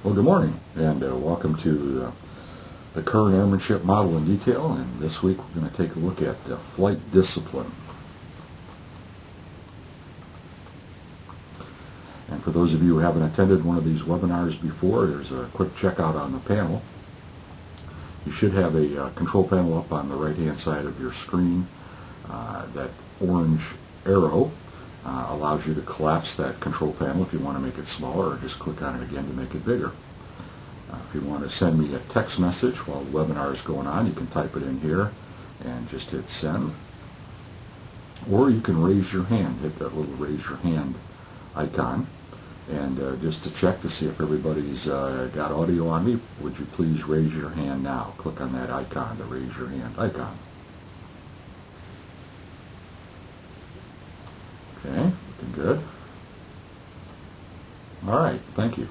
Well, good morning, and welcome to the Kern Airmanship model in detail. And this week we're going to take a look at flight discipline. And for those of you who haven't attended one of these webinars before, there's a quick checkout on the panel. You should have a control panel up on the right-hand side of your screen. That orange arrow allows you to collapse that control panel if you want to make it smaller, or just click on it again to make it bigger. If you want to send me a text message while the webinar is going on, you can type it in here and just hit send. Or you can raise your hand, hit that little raise your hand icon. And just to check to see if everybody's got audio on me, would you please raise your hand now? Click on that icon, the raise your hand icon. Okay, looking good. All right, thank you.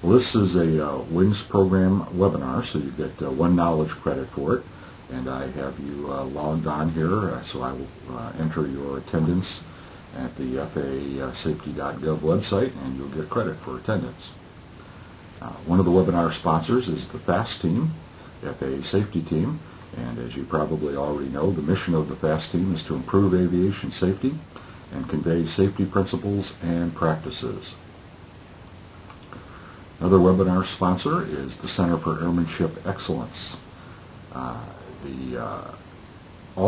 Well, this is a WINGS program webinar, so you get one knowledge credit for it. And I have you logged on here, so I will enter your attendance at the FAA safety.gov website, and you'll get credit for attendance. One of the webinar sponsors is the FAST team, FAA safety team. And as you probably already know, the mission of the FAST team is to improve aviation safety and convey safety principles and practices. Another webinar sponsor is the Center for Airmanship Excellence. All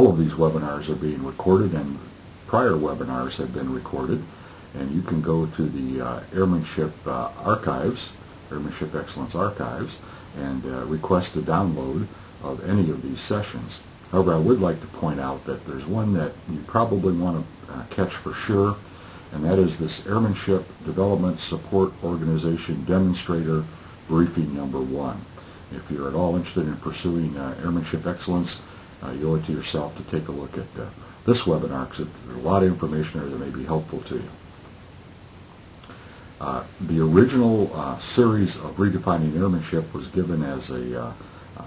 of these webinars are being recorded, and prior webinars have been recorded. And you can go to the Airmanship Archives, Airmanship Excellence Archives, and request a download of any of these sessions. However, I would like to point out that there's one that you probably want to catch for sure, and that is this Airmanship Development Support Organization Demonstrator Briefing number 1. If you're at all interested in pursuing airmanship excellence, you owe it to yourself to take a look at this webinar, because there's a lot of information there that may be helpful to you. The original series of Redefining Airmanship was given as a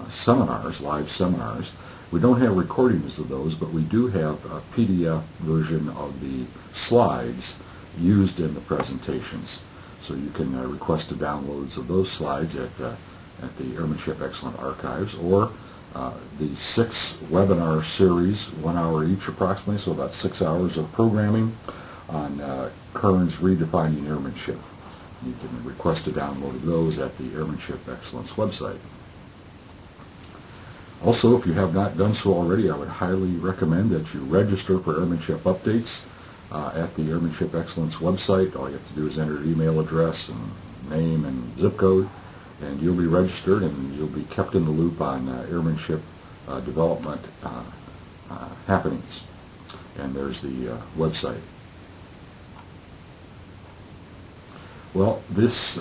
seminars, live seminars. We don't have recordings of those, but we do have a PDF version of the slides used in the presentations. So you can request the downloads of those slides at the Airmanship Excellent Archives, or the 6 webinar series, 1 hour each approximately, so about 6 hours of programming on Kern's Redefining Airmanship. You can request a download of those at the Airmanship Excellence website. Also, if you have not done so already, I would highly recommend that you register for airmanship updates at the Airmanship Excellence website. All you have to do is enter your email address and name and zip code, and you'll be registered, and you'll be kept in the loop on airmanship development happenings. And there's the website. Well, this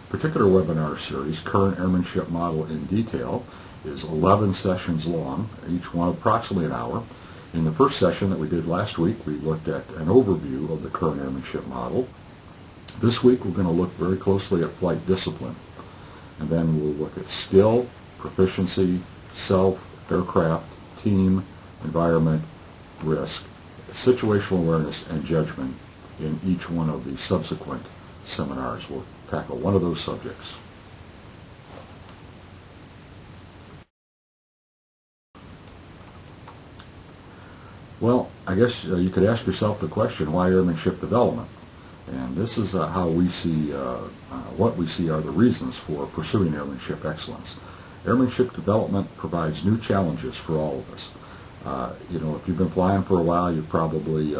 particular webinar series, Current Airmanship Model in Detail, is 11 sessions long, each one approximately an hour. In the first session that we did last week, we looked at an overview of the current airmanship model. This week we're going to look very closely at flight discipline. And then we'll look at skill, proficiency, self, aircraft, team, environment, risk, situational awareness, and judgment in each one of the subsequent seminars. We'll tackle one of those subjects. Well, I guess you could ask yourself the question, why airmanship development? And this is how we see, what we see are the reasons for pursuing airmanship excellence. Airmanship development provides new challenges for all of us. You know, if you've been flying for a while, you've probably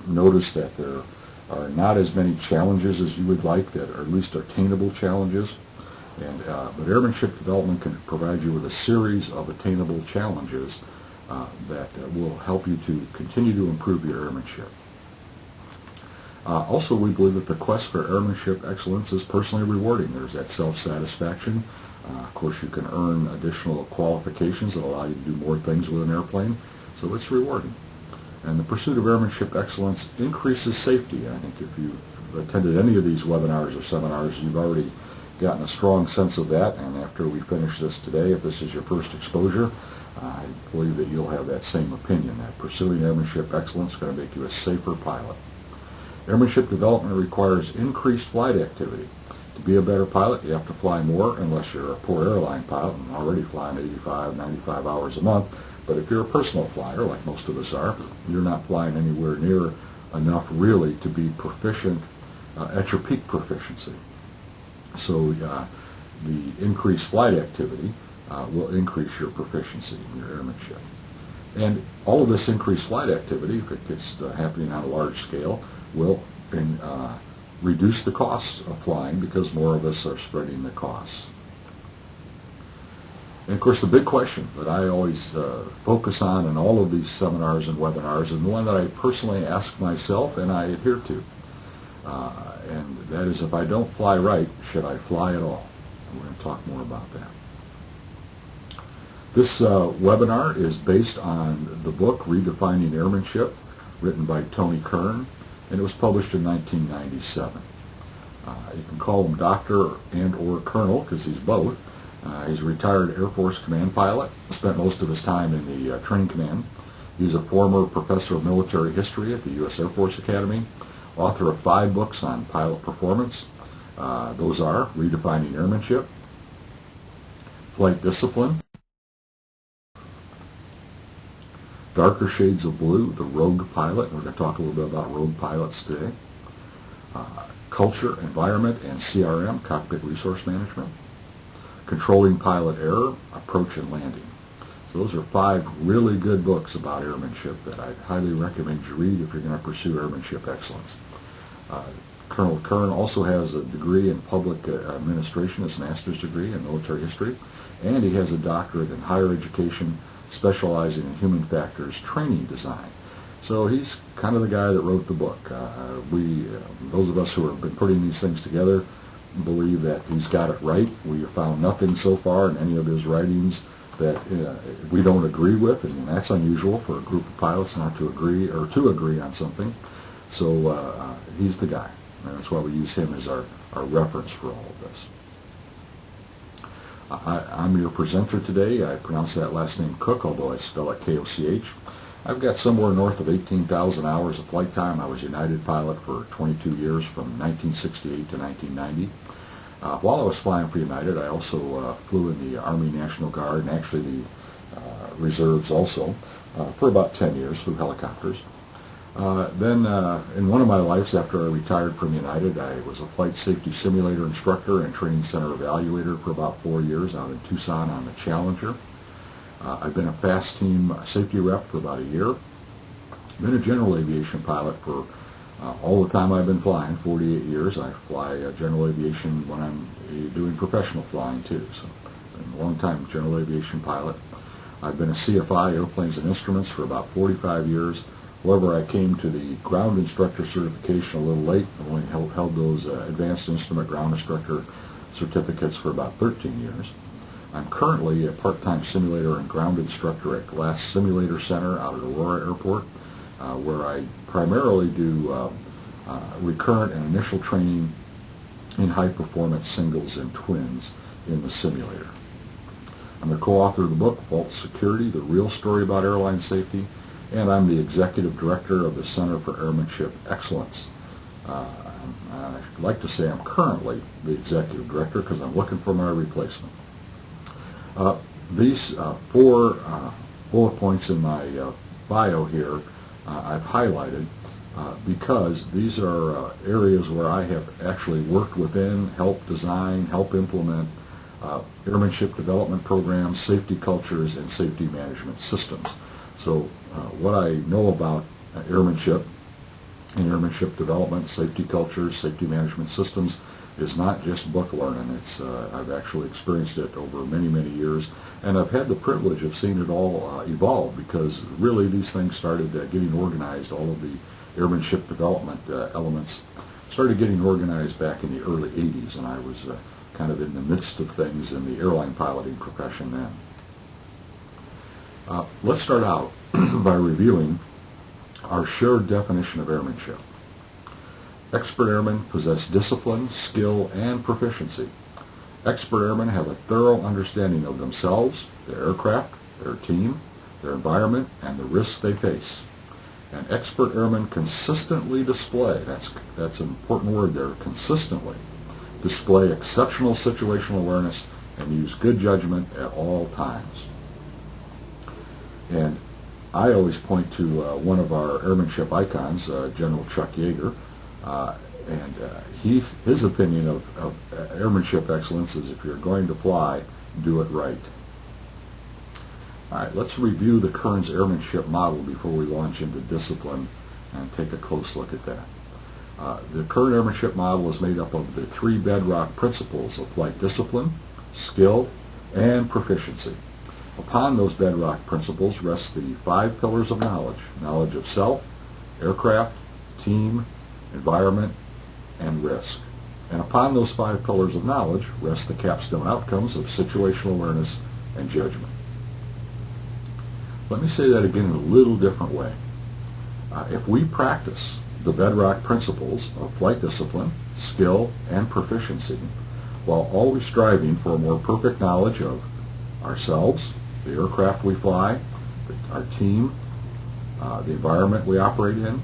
noticed that there are not as many challenges as you would like, that are at least attainable challenges. And but airmanship development can provide you with a series of attainable challenges that will help you to continue to improve your airmanship. Also, we believe that the quest for airmanship excellence is personally rewarding. There's that self-satisfaction. Of course, you can earn additional qualifications that allow you to do more things with an airplane, so it's rewarding. And the pursuit of airmanship excellence increases safety. I think if you've attended any of these webinars or seminars, you've already gotten a strong sense of that, and after we finish this today, if this is your first exposure, I believe that you'll have that same opinion, that pursuing airmanship excellence is going to make you a safer pilot. Airmanship development requires increased flight activity. To be a better pilot, you have to fly more, unless you're a poor airline pilot and already flying 85, 95 hours a month. But if you're a personal flyer, like most of us are, you're not flying anywhere near enough really to be proficient at your peak proficiency. So the increased flight activity will increase your proficiency in your airmanship. And all of this increased flight activity, if it gets happening on a large scale, will reduce the costs of flying because more of us are spreading the costs. And of course, the big question that I always focus on in all of these seminars and webinars, and the one that I personally ask myself and I adhere to, and that is, if I don't fly right, should I fly at all? And we're going to talk more about that. This webinar is based on the book Redefining Airmanship, written by Tony Kern, and it was published in 1997. You can call him Doctor and or Colonel, because he's both. He's a retired Air Force command pilot, spent most of his time in the training command. He's a former professor of military history at the U.S. Air Force Academy, author of 5 books on pilot performance. Those are Redefining Airmanship, Flight Discipline, Darker Shades of Blue, The Rogue Pilot. We're going to talk a little bit about rogue pilots today. Culture, Environment, and CRM, Cockpit Resource Management. Controlling Pilot Error, Approach and Landing. So those are 5 really good books about airmanship that I highly recommend you read if you're going to pursue airmanship excellence. Colonel Kern also has a degree in public administration, his master's degree in military history, and he has a doctorate in higher education, specializing in human factors training design. So he's kind of the guy that wrote the book. Those of us who have been putting these things together, believe that he's got it right. We have found nothing so far in any of his writings that we don't agree with, and that's unusual for a group of pilots not to agree or to agree on something. So he's the guy, and that's why we use him as our reference for all of this. I'm your presenter today. I pronounce that last name Cook, although I spell it K-O-C-H. I've got somewhere north of 18,000 hours of flight time. I was a United pilot for 22 years, from 1968 to 1990. While I was flying for United, I also flew in the Army National Guard and actually the reserves also for about 10 years, flew helicopters. Then in one of my lives, after I retired from United, I was a flight safety simulator instructor and training center evaluator for about 4 years out in Tucson on the Challenger. I've been a fast team safety rep for about a year. Been a general aviation pilot for all the time I've been flying, 48 years. I fly general aviation when I'm doing professional flying too. So been a long time general aviation pilot. I've been a CFI, Airplanes and Instruments, for about 45 years. However, I came to the ground instructor certification a little late. I only held those advanced instrument ground instructor certificates for about 13 years. I'm currently a part-time simulator and ground instructor at Glass Simulator Center out at Aurora Airport, where I primarily do recurrent and initial training in high-performance singles and twins in the simulator. I'm the co-author of the book, Vault Security, The Real Story About Airline Safety, and I'm the executive director of the Center for Airmanship Excellence. I'd like to say I'm currently the executive director because I'm looking for my replacement. These 4 bullet points in my bio here I've highlighted because these are areas where I have actually worked within, helped design, help implement airmanship development programs, safety cultures, and safety management systems. So what I know about airmanship and airmanship development, safety cultures, safety management systems is not just book learning. It's I've actually experienced it over many, many years, and I've had the privilege of seeing it all evolve, because really these things started getting organized. All of the airmanship development elements started getting organized back in the early 80s, and I was kind of in the midst of things in the airline piloting profession then. Let's start out by reviewing our shared definition of airmanship. Expert airmen possess discipline, skill, and proficiency. Expert airmen have a thorough understanding of themselves, their aircraft, their team, their environment, and the risks they face. And expert airmen consistently display, that's an important word there, consistently display exceptional situational awareness and use good judgment at all times. And I always point to one of our airmanship icons, General Chuck Yeager, and his opinion of airmanship excellence is if you're going to fly, do it right. All right, let's review the Kern's airmanship model before we launch into discipline and take a close look at that. The Kern airmanship model is made up of the three bedrock principles of flight discipline, skill, and proficiency. Upon those bedrock principles rest the 5 pillars of knowledge: knowledge of self, aircraft, team, environment, and risk. And upon those 5 pillars of knowledge rest the capstone outcomes of situational awareness and judgment. Let me say that again in a little different way. If we practice the bedrock principles of flight discipline, skill, and proficiency, while always striving for a more perfect knowledge of ourselves, the aircraft we fly, our team, the environment we operate in,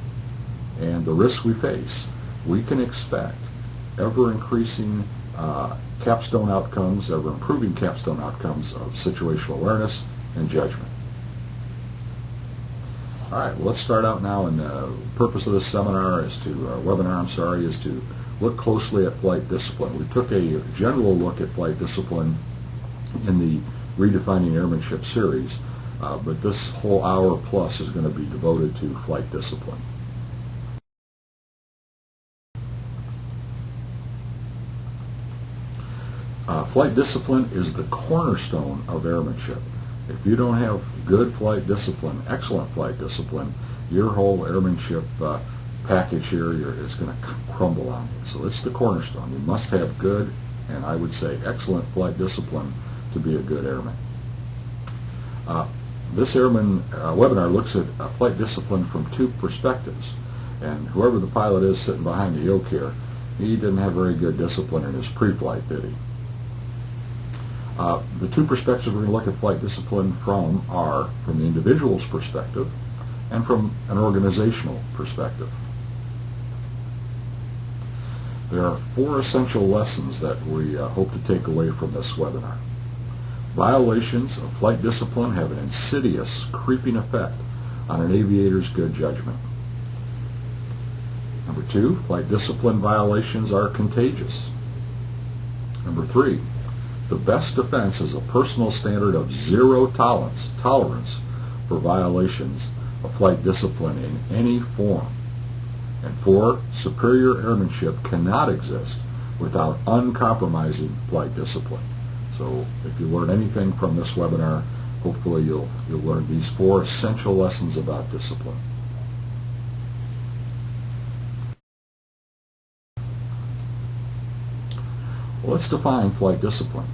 and the risks we face, we can expect ever-increasing capstone outcomes, ever-improving capstone outcomes of situational awareness and judgment. All right, well, let's start out now, and the purpose of this seminar is webinar is to look closely at flight discipline. We took a general look at flight discipline in the Redefining Airmanship series, but this whole hour plus is going to be devoted to flight discipline. Flight discipline is the cornerstone of airmanship. If you don't have good flight discipline, excellent flight discipline, your whole airmanship package here is going to crumble on you. So it's the cornerstone. You must have good, and I would say excellent flight discipline to be a good airman. This airman webinar looks at flight discipline from 2 perspectives. And whoever the pilot is sitting behind the yoke here, he didn't have very good discipline in his pre-flight, did he? The 2 perspectives we're going to look at flight discipline from are from the individual's perspective and from an organizational perspective. There are 4 essential lessons that we hope to take away from this webinar. Violations of flight discipline have an insidious, creeping effect on an aviator's good judgment. Number 2, flight discipline violations are contagious. Number 3, the best defense is a personal standard of zero tolerance for violations of flight discipline in any form. And 4, superior airmanship cannot exist without uncompromising flight discipline. So if you learn anything from this webinar, hopefully you'll learn these 4 essential lessons about discipline. Well, let's define flight discipline.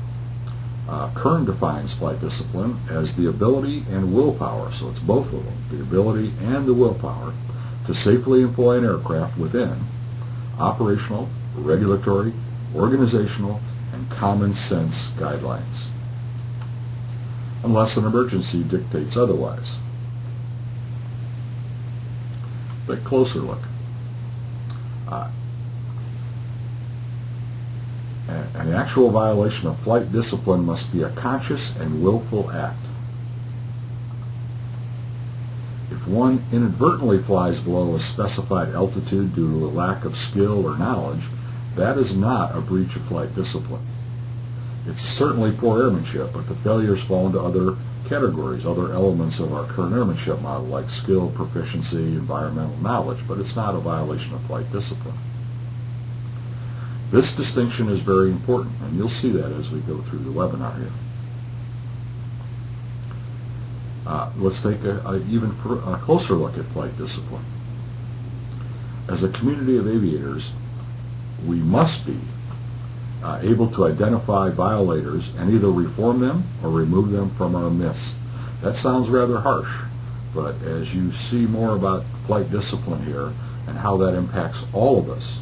Kern defines flight discipline as the ability and willpower, so it's both of them, the ability and the willpower to safely employ an aircraft within operational, regulatory, organizational, and common sense guidelines, unless an emergency dictates otherwise. Let's take a closer look. An actual violation of flight discipline must be a conscious and willful act. If one inadvertently flies below a specified altitude due to a lack of skill or knowledge, that is not a breach of flight discipline. It's certainly poor airmanship, but the failures fall into other categories, other elements of our Kern airmanship model, like skill, proficiency, environmental knowledge, but it's not a violation of flight discipline. This distinction is very important, and you'll see that as we go through the webinar here. Let's take a closer look at flight discipline. As a community of aviators, we must be able to identify violators and either reform them or remove them from our midst. That sounds rather harsh, but as you see more about flight discipline here and how that impacts all of us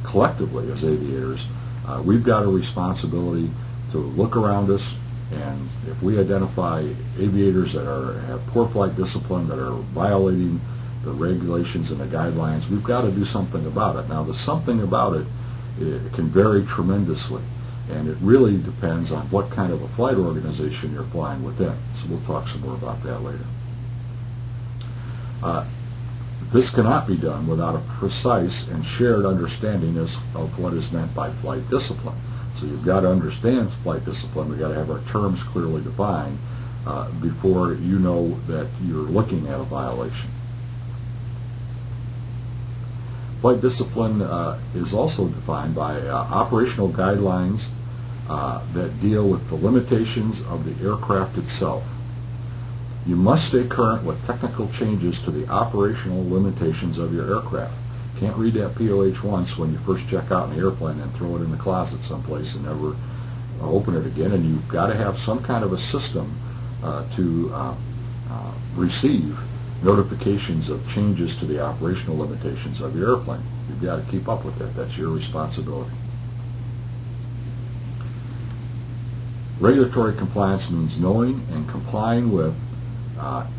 collectively as aviators, we've got a responsibility to look around us And if we identify aviators that have poor flight discipline, that are violating the regulations and the guidelines, we've got to do something about it. Now, the something about it can vary tremendously, and it really depends on what kind of a flight organization you're flying within. So we'll talk some more about that later. This cannot be done without a precise and shared understanding of what is meant by flight discipline. So you've got to understand flight discipline. We've got to have our terms clearly defined before you know that you're looking at a violation. Flight discipline is also defined by operational guidelines that deal with the limitations of the aircraft itself. You must stay current with technical changes to the operational limitations of your aircraft. You can't read that POH once when you first check out an airplane and throw it in the closet someplace and never open it again. And you've got to have some kind of a system to receive notifications of changes to the operational limitations of your airplane. You've got to keep up with that. That's your responsibility. Regulatory compliance means knowing and complying with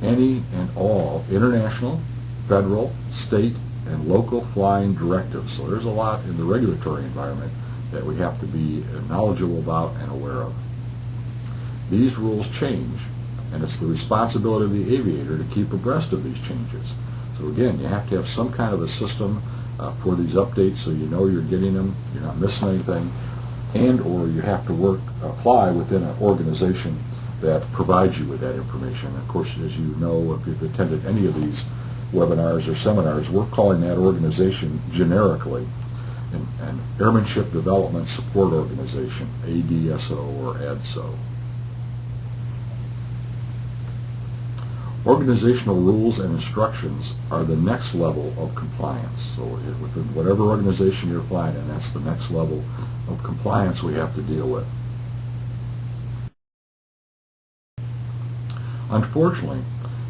any and all international, federal, state, and local flying directives. So there's a lot in the regulatory environment that we have to be knowledgeable about and aware of. These rules change, and it's the responsibility of the aviator to keep abreast of these changes. So again, you have to have some kind of a system for these updates so you know you're getting them, you're not missing anything, and or you have to fly within an organization that provides you with that information. Of course, as you know, if you've attended any of these webinars or seminars, we're calling that organization generically an Airmanship Development Support Organization, ADSO or ADSO. Organizational rules and instructions are the next level of compliance. So within whatever organization you're flying in, that's the next level of compliance we have to deal with. Unfortunately,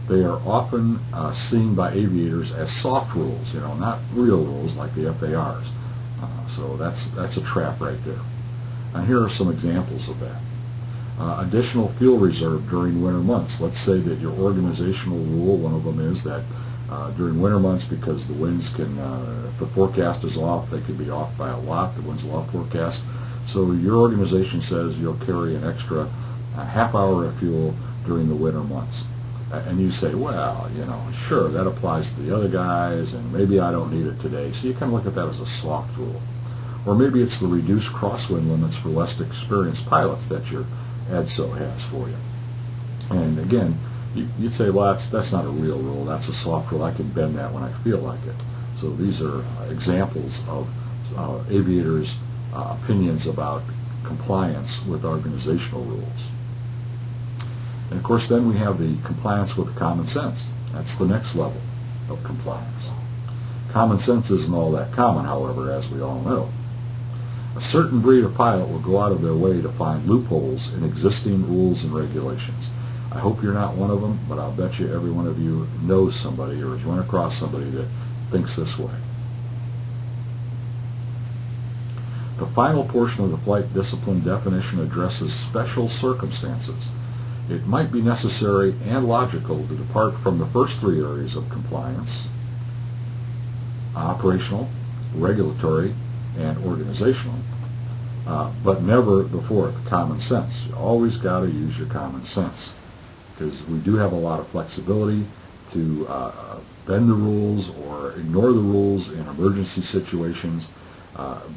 they are often seen by aviators as soft rules, not real rules like the FARs. So that's a trap right there. And here are some examples of that. Additional fuel reserve during winter months. Let's say that your organizational rule, one of them is that during winter months, because the winds can, if the forecast is off, they can be off by a lot, the winds will off forecast. So your organization says you'll carry an extra half hour of fuel during the winter months. And you say, well, sure, that applies to the other guys, and maybe I don't need it today. So you kind of look at that as a soft rule. Or maybe it's the reduced crosswind limits for less experienced pilots that your ADSO has for you. And again, you'd say, well, that's not a real rule. That's a soft rule. I can bend that when I feel like it. So these are examples of aviators' opinions about compliance with organizational rules. And of course, then we have the compliance with common sense. That's the next level of compliance. Common sense isn't all that common, however, as we all know. A certain breed of pilot will go out of their way to find loopholes in existing rules and regulations. I hope you're not one of them, but I'll bet you every one of you knows somebody or has run across somebody that thinks this way. The final portion of the flight discipline definition addresses special circumstances. It might be necessary and logical to depart from the first three areas of compliance: operational, regulatory, and organizational, but never the fourth, common sense. You always got to use your common sense, because we do have a lot of flexibility to bend the rules or ignore the rules in emergency situations,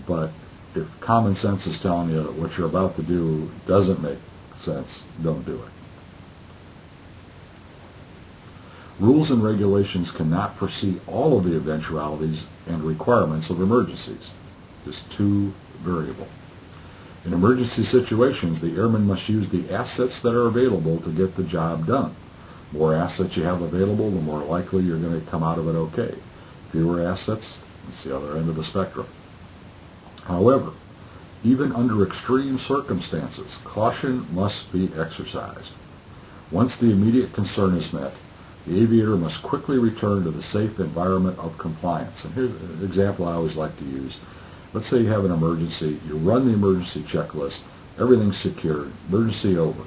but if common sense is telling you that what you're about to do doesn't make sense, don't do it. Rules and regulations cannot foresee all of the eventualities and requirements of emergencies. It's too variable. In emergency situations, the airman must use the assets that are available to get the job done. The more assets you have available, the more likely you're going to come out of it okay. Fewer assets, it's the other end of the spectrum. However, even under extreme circumstances, caution must be exercised. Once the immediate concern is met, the aviator must quickly return to the safe environment of compliance. And here's an example I always like to use. Let's say you have an emergency, you run the emergency checklist, everything's secured, emergency over.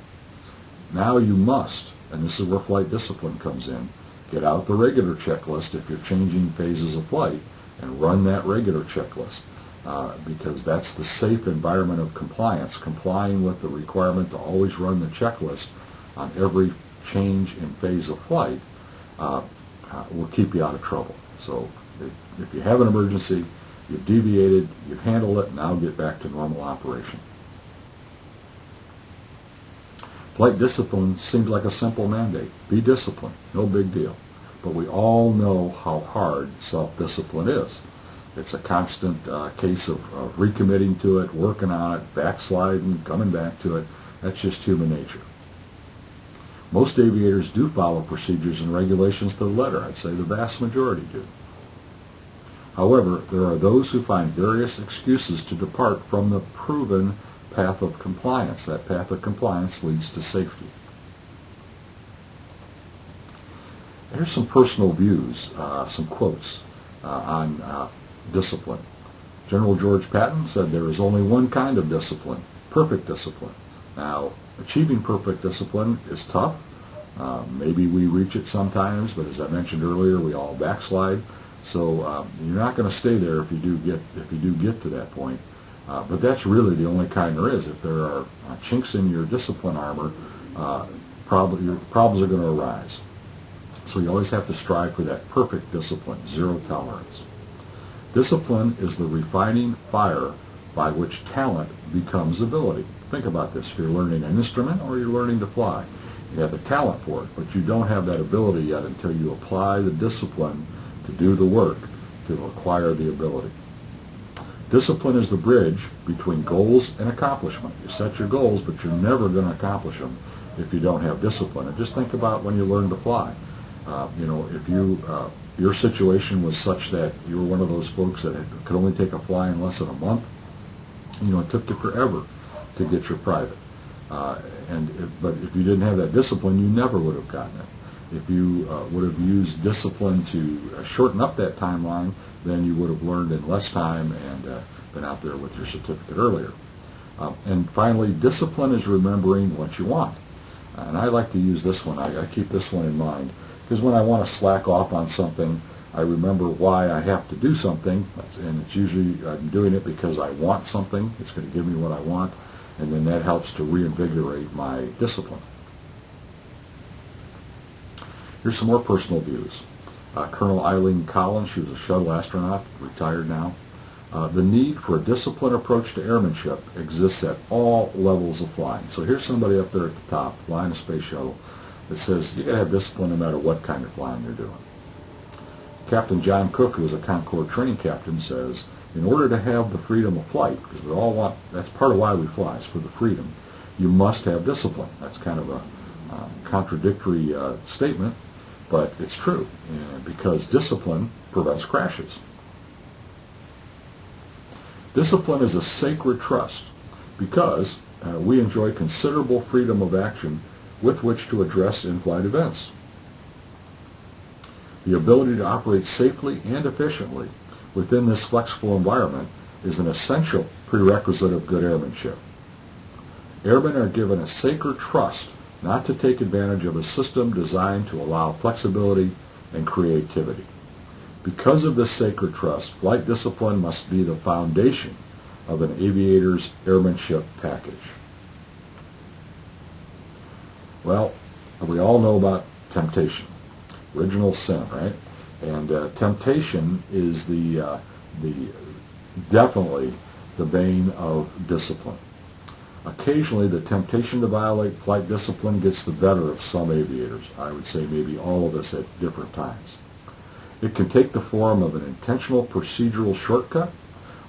Now you must, and this is where flight discipline comes in, get out the regular checklist if you're changing phases of flight and run that regular checklist. Because that's the safe environment of compliance. Complying with the requirement to always run the checklist on every change in phase of flight will keep you out of trouble. So if you have an emergency, you've deviated, you've handled it, now get back to normal operation. Flight discipline seems like a simple mandate. Be disciplined, no big deal. But we all know how hard self-discipline is. It's a constant case of recommitting to it, working on it, backsliding, coming back to it. That's just human nature. Most aviators do follow procedures and regulations to the letter. I'd say the vast majority do. However, there are those who find various excuses to depart from the proven path of compliance. That path of compliance leads to safety. Here's some personal views, some quotes on discipline. General George Patton said there is only one kind of discipline, perfect discipline. Now, achieving perfect discipline is tough. Maybe we reach it sometimes, but as I mentioned earlier, we all backslide. So you're not going to stay there if you do get to that point. But that's really the only kind there is. If there are chinks in your discipline armor, your problems are going to arise. So you always have to strive for that perfect discipline, zero tolerance. Discipline is the refining fire by which talent becomes ability. Think about this. If you're learning an instrument or you're learning to fly, you have the talent for it, but you don't have that ability yet until you apply the discipline to do the work to acquire the ability. Discipline is the bridge between goals and accomplishment. You set your goals, but you're never going to accomplish them if you don't have discipline. And just think about when you learn to fly. If your situation was such that you were one of those folks that could only take a fly in less than a month, it took you forever to get your private. But if you didn't have that discipline, you never would have gotten it. If you would have used discipline to shorten up that timeline, then you would have learned in less time and been out there with your certificate earlier. And finally, discipline is remembering what you want. And I like to use this one. I keep this one in mind because when I want to slack off on something, I remember why I have to do something, and it's usually I'm doing it because I want something. It's going to give me what I want, and then that helps to reinvigorate my discipline. Here's some more personal views. Colonel Eileen Collins, she was a shuttle astronaut, retired now. The need for a disciplined approach to airmanship exists at all levels of flying. So here's somebody up there at the top, flying a space shuttle, that says you got to have discipline no matter what kind of flying you're doing. Captain John Cook, who was a Concorde training captain, says, in order to have the freedom of flight, because we all want, that's part of why we fly, is for the freedom, you must have discipline. That's kind of a contradictory statement, but it's true, because discipline prevents crashes. Discipline is a sacred trust because we enjoy considerable freedom of action with which to address in-flight events. The ability to operate safely and efficiently within this flexible environment is an essential prerequisite of good airmanship. Airmen are given a sacred trust not to take advantage of a system designed to allow flexibility and creativity. Because of this sacred trust, flight discipline must be the foundation of an aviator's airmanship package. Well, we all know about temptation, original sin, right? And temptation is definitely the bane of discipline. Occasionally, the temptation to violate flight discipline gets the better of some aviators. I would say maybe all of us at different times. It can take the form of an intentional procedural shortcut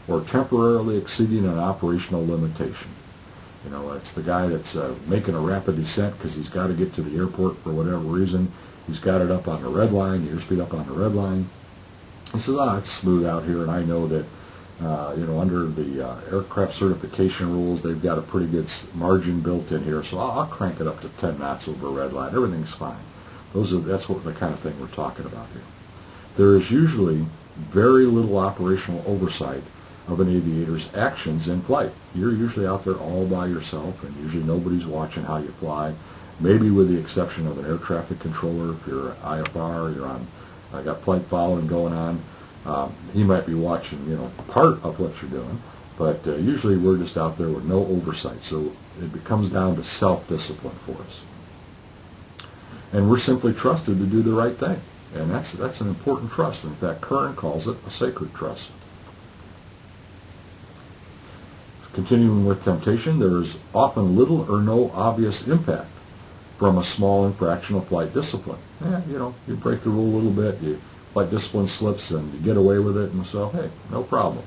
or temporarily exceeding an operational limitation. It's the guy that's making a rapid descent because he's got to get to the airport for whatever reason. He's got it up on the red line, the airspeed up on the red line. He says, it's smooth out here, and I know that, under the aircraft certification rules, they've got a pretty good margin built in here, so I'll crank it up to 10 knots over a red line. Everything's fine. That's what the kind of thing we're talking about here. There is usually very little operational oversight of an aviator's actions in flight. You're usually out there all by yourself, and usually nobody's watching how you fly, maybe with the exception of an air traffic controller. If you're IFR, you're on, I got flight following going on, he might be watching, part of what you're doing, but usually we're just out there with no oversight. So it comes down to self-discipline for us. And we're simply trusted to do the right thing. And that's an important trust. In fact, Kern calls it a sacred trust. Continuing with temptation, there is often little or no obvious impact from a small infraction of flight discipline. You break the rule a little bit, flight discipline slips, and you get away with it, and so, hey, no problem.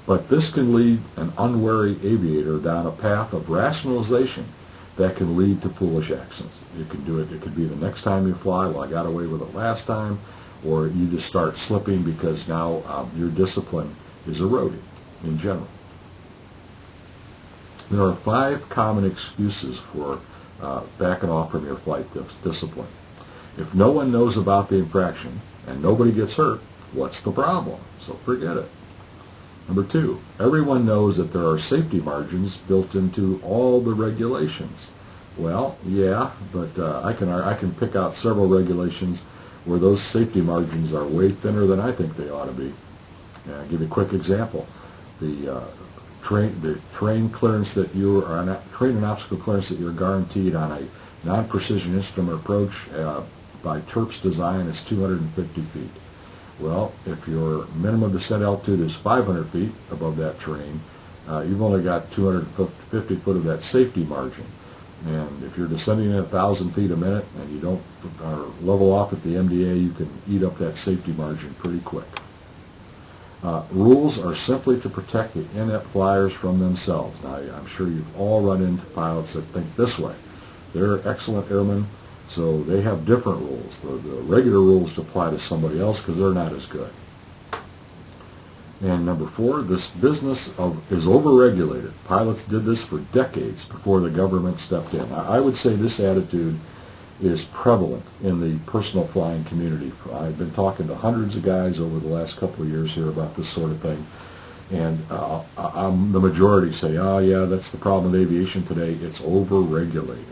But this can lead an unwary aviator down a path of rationalization that can lead to foolish actions. It could be the next time you fly, well, I got away with it last time, or you just start slipping because now your discipline is eroding in general. There are 5 common excuses for backing off from your flight discipline. If no one knows about the infraction and nobody gets hurt, what's the problem? So forget it. Number 2, everyone knows that there are safety margins built into all the regulations. Well, yeah, but I can pick out several regulations where those safety margins are way thinner than I think they ought to be. I'll give you a quick example. The terrain clearance that you are on, terrain and obstacle clearance that you're guaranteed on a non-precision instrument approach by TERP's design is 250 feet. Well, if your minimum descent altitude is 500 feet above that terrain, you've only got 250 foot of that safety margin. And if you're descending at 1,000 feet a minute and you don't level off at the MDA, you can eat up that safety margin pretty quick. Rules are simply to protect the inept flyers from themselves. Now, I'm sure you've all run into pilots that think this way. They're excellent airmen, so they have different rules. The regular rules apply to somebody else because they're not as good. And number 4, this business is overregulated. Pilots did this for decades before the government stepped in. I would say this attitude is prevalent in the personal flying community. I've been talking to hundreds of guys over the last couple of years here about this sort of thing, and the majority say, oh yeah, that's the problem with aviation today, it's overregulated.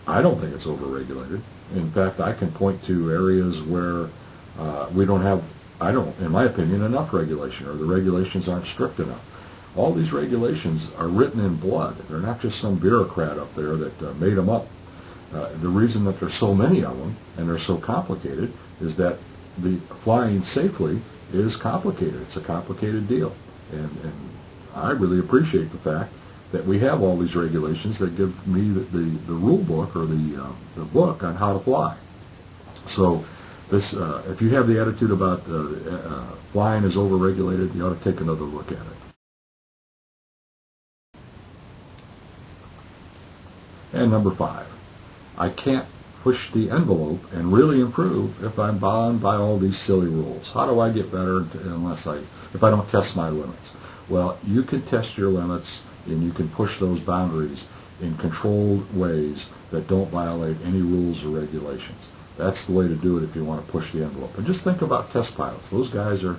I don't think it's overregulated. In fact, I can point to areas where we don't have, in my opinion, enough regulation, or the regulations aren't strict enough. All these regulations are written in blood. They're not just some bureaucrat up there that made them up. The reason that there's so many of them and they're so complicated is that the flying safely is complicated. It's a complicated deal. And I really appreciate the fact that we have all these regulations that give me the rule book, or the book on how to fly. So this, if you have the attitude about flying is overregulated, you ought to take another look at it. And number 5, I can't push the envelope and really improve if I'm bound by all these silly rules. How do I get better if I don't test my limits? Well, you can test your limits and you can push those boundaries in controlled ways that don't violate any rules or regulations. That's the way to do it if you want to push the envelope. And just think about test pilots. Those guys are,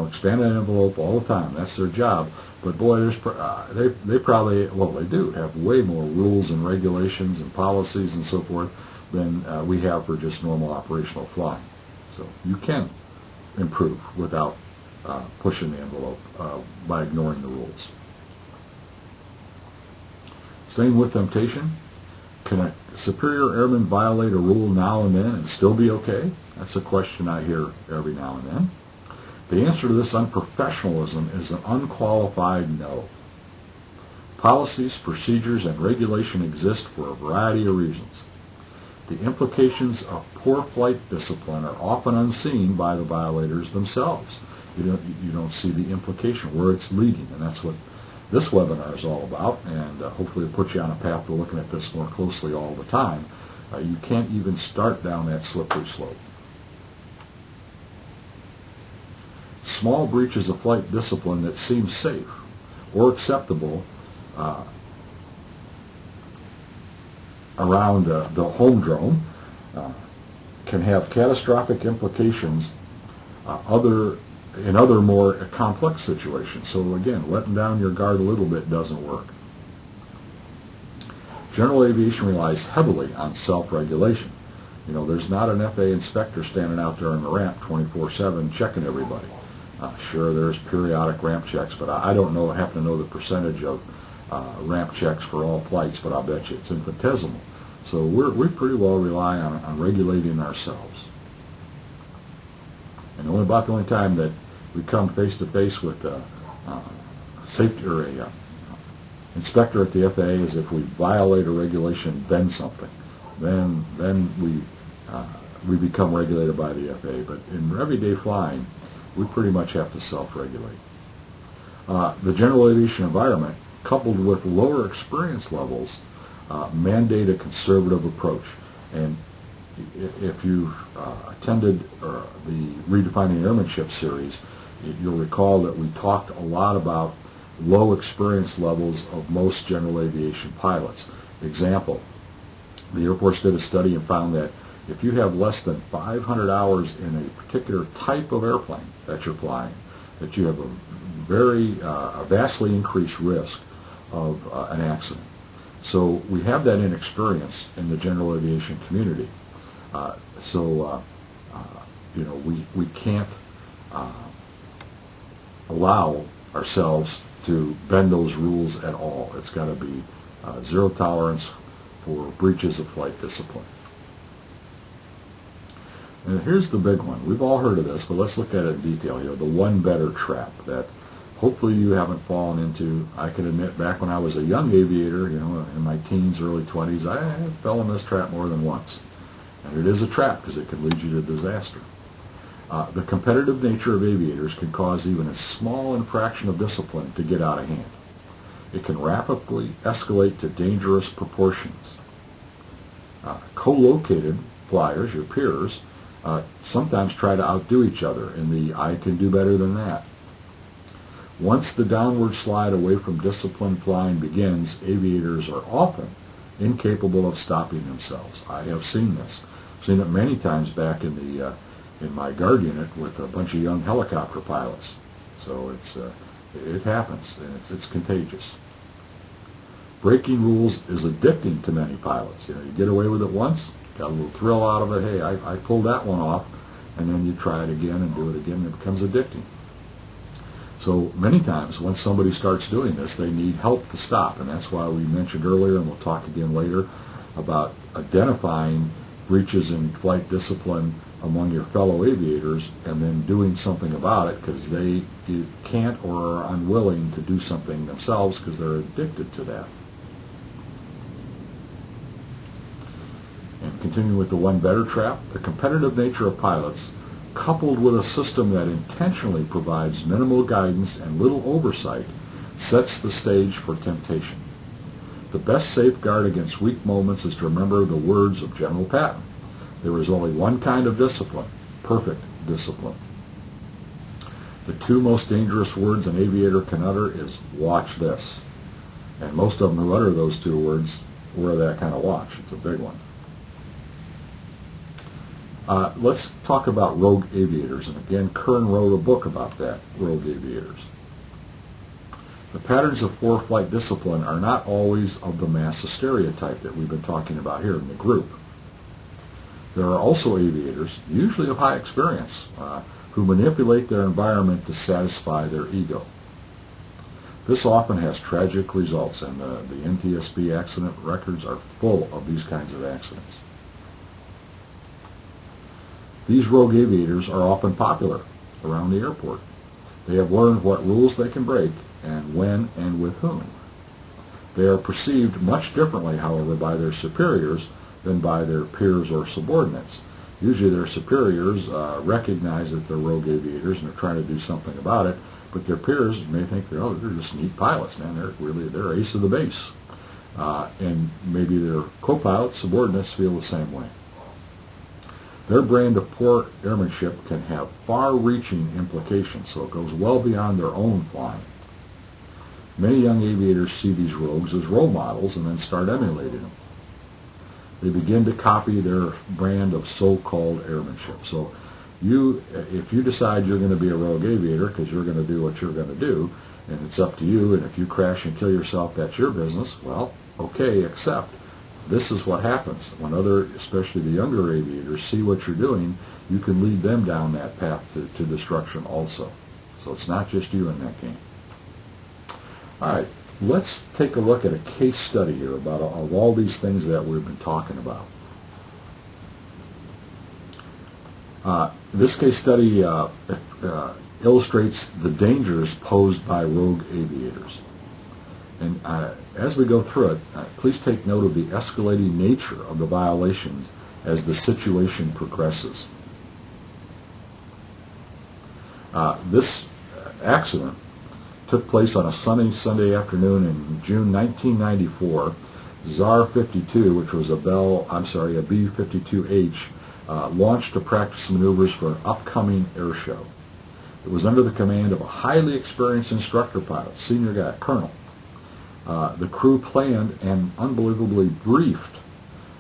expanding the envelope all the time. That's their job. But boy, they probably, well, they do have way more rules and regulations and policies and so forth than we have for just normal operational flying. So you can improve without pushing the envelope by ignoring the rules. Staying with temptation, can a superior airman violate a rule now and then and still be okay? That's a question I hear every now and then. The answer to this unprofessionalism is an unqualified no. Policies, procedures, and regulation exist for a variety of reasons. The implications of poor flight discipline are often unseen by the violators themselves. You don't see the implication, where it's leading, and that's what this webinar is all about, and hopefully it'll put you on a path to looking at this more closely all the time. You can't even start down that slippery slope. Small breaches of flight discipline that seem safe or acceptable around the home drone can have catastrophic implications in other more complex situations. So again, letting down your guard a little bit doesn't work. General aviation relies heavily on self-regulation. You know, there's not an FAA inspector standing out there on the ramp 24/7 checking everybody. Sure, there's periodic ramp checks, but I don't happen to know the percentage of ramp checks for all flights, but I'll bet you it's infinitesimal. So we pretty well rely on regulating ourselves. And about the only time that we come face to face with a safety or a inspector at the FAA is if we violate a regulation, bend something. Then we become regulated by the FAA. But in everyday flying, we pretty much have to self-regulate. The general aviation environment, coupled with lower experience levels, mandate a conservative approach. And if you've attended the Redefining Airmanship series, you'll recall that we talked a lot about low experience levels of most general aviation pilots. Example, the Air Force did a study and found that if you have less than 500 hours in a particular type of airplane that you're flying, that you have a vastly increased risk of an accident. So we have that inexperience in the general aviation community. You know, we can't allow ourselves to bend those rules at all. It's got to be zero tolerance for breaches of flight discipline. And here's the big one. We've all heard of this, but let's look at it in detail here. The one better trap that hopefully you haven't fallen into. I can admit back when I was a young aviator, you know, in my teens, early 20s, I fell in this trap more than once. And it is a trap because it can lead you to disaster. The competitive nature of aviators can cause even a small infraction of discipline to get out of hand. It can rapidly escalate to dangerous proportions. Co-located flyers, your peers, sometimes try to outdo each other in the I can do better than that. Once the downward slide away from disciplined flying begins, aviators are often incapable of stopping themselves. I have seen this. I've seen it many times back in my guard unit with a bunch of young helicopter pilots. So it happens, and it's contagious. Breaking rules is addicting to many pilots. You know, you get away with it once, got a little thrill out of it. Hey, I pulled that one off, and then you try it again and do it again, and it becomes addicting. So many times when somebody starts doing this, they need help to stop, and that's why we mentioned earlier, and we'll talk again later, about identifying breaches in flight discipline among your fellow aviators and then doing something about it because they can't or are unwilling to do something themselves because they're addicted to that. And continuing with the one better trap, the competitive nature of pilots, coupled with a system that intentionally provides minimal guidance and little oversight, sets the stage for temptation. The best safeguard against weak moments is to remember the words of General Patton. There is only one kind of discipline, perfect discipline. The two most dangerous words an aviator can utter is, watch this. And most of them who utter those two words wear that kind of watch. It's a big one. Let's talk about rogue aviators. And again, Kern wrote a book about that, rogue aviators. The patterns of poor flight discipline are not always of the mass hysteria type that we've been talking about here in the group. There are also aviators, usually of high experience, who manipulate their environment to satisfy their ego. This often has tragic results, and the NTSB accident records are full of these kinds of accidents. These rogue aviators are often popular around the airport. They have learned what rules they can break and when and with whom. They are perceived much differently, however, by their superiors than by their peers or subordinates. Usually their superiors recognize that they're rogue aviators and they're trying to do something about it, but their peers may think they're just neat pilots, man. They're ace of the base. And maybe their co-pilots, subordinates feel the same way. Their brand of poor airmanship can have far-reaching implications, so it goes well beyond their own flying. Many young aviators see these rogues as role models and then start emulating them. They begin to copy their brand of so-called airmanship. So if you decide you're going to be a rogue aviator because you're going to do what you're going to do, and it's up to you, and if you crash and kill yourself, that's your business, well, okay, except this is what happens. When other, especially the younger aviators, see what you're doing, you can lead them down that path to destruction also. So it's not just you in that game. All right, let's take a look at a case study here about of all these things that we've been talking about. This case study illustrates the dangers posed by rogue aviators. And as we go through it, please take note of the escalating nature of the violations as the situation progresses. This accident took place on a sunny Sunday afternoon in June 1994. ZAR 52, which was a B-52H, launched to practice maneuvers for an upcoming air show. It was under the command of a highly experienced instructor pilot, senior guy, colonel. The crew planned and unbelievably briefed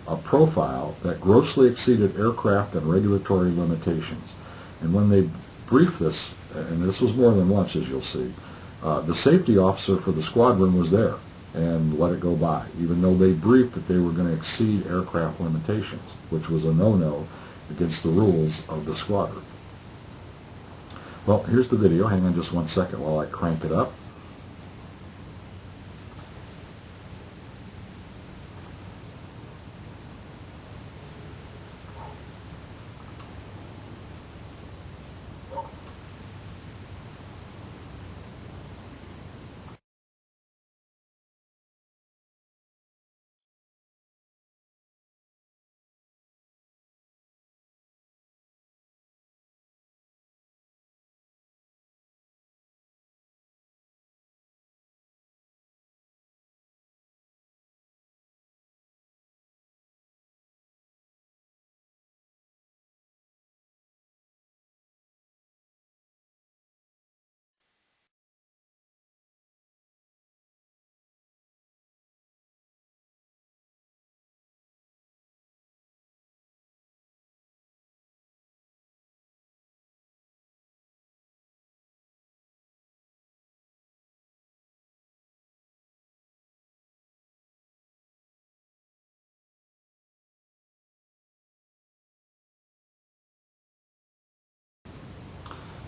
a profile that grossly exceeded aircraft and regulatory limitations. And when they briefed this, and this was more than once, as you'll see, the safety officer for the squadron was there and let it go by, even though they briefed that they were going to exceed aircraft limitations, which was a no-no against the rules of the squadron. Well, here's the video. Hang on just 1 second while I crank it up.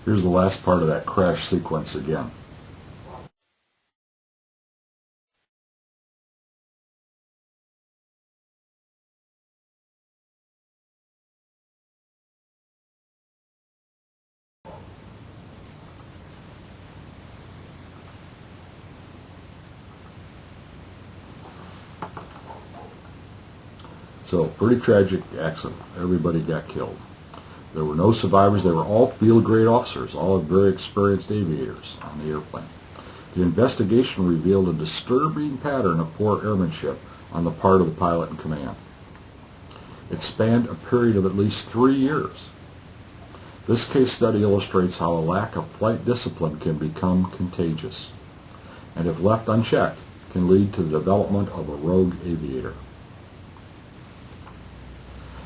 Here's the last part of that crash sequence again. So, pretty tragic accident. Everybody got killed. There were no survivors. They were all field-grade officers, all very experienced aviators on the airplane. The investigation revealed a disturbing pattern of poor airmanship on the part of the pilot in command. It spanned a period of at least 3 years. This case study illustrates how a lack of flight discipline can become contagious, and if left unchecked, can lead to the development of a rogue aviator.